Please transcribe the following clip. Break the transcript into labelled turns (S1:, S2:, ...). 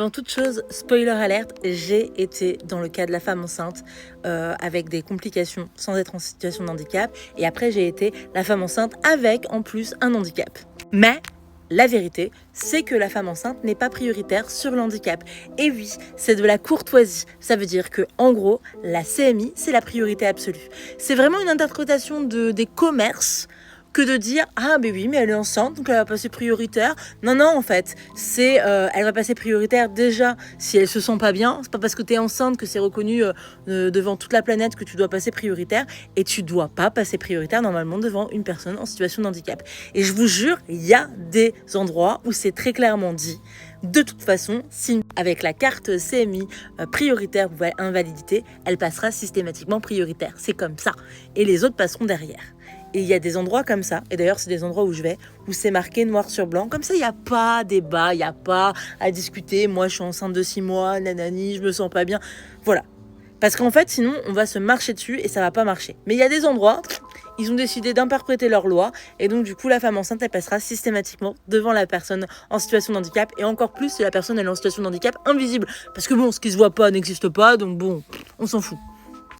S1: Avant toute chose, spoiler alerte, j'ai été dans le cas de la femme enceinte avec des complications sans être en situation de handicap. Et après, j'ai été la femme enceinte avec en plus un handicap. Mais la vérité, c'est que la femme enceinte n'est pas prioritaire sur le handicap. Et oui, c'est de la courtoisie. Ça veut dire que, en gros, la CMI, c'est la priorité absolue. C'est vraiment une interprétation des commerces que de dire « Ah, ben oui, mais elle est enceinte, donc elle va passer prioritaire. » Non, non, en fait, c'est elle va passer prioritaire déjà si elle se sent pas bien. C'est pas parce que tu es enceinte que c'est reconnu devant toute la planète que tu dois passer prioritaire. Et tu dois pas passer prioritaire normalement devant une personne en situation de handicap. Et je vous jure, il y a des endroits où c'est très clairement dit. De toute façon, si avec la carte CMI prioritaire ou invalidité, elle passera systématiquement prioritaire. C'est comme ça. Et les autres passeront derrière. Et il y a des endroits comme ça, et d'ailleurs c'est des endroits où je vais, où c'est marqué noir sur blanc, comme ça il n'y a pas débat, il n'y a pas à discuter, moi je suis enceinte de 6 mois, nanani, je me sens pas bien, voilà. Parce qu'en fait sinon on va se marcher dessus et ça va pas marcher. Mais il y a des endroits, ils ont décidé d'interpréter leur loi, et donc du coup la femme enceinte elle passera systématiquement devant la personne en situation de handicap, et encore plus si la personne elle est en situation de handicap invisible, parce que bon, ce qui se voit pas n'existe pas, donc bon, on s'en fout.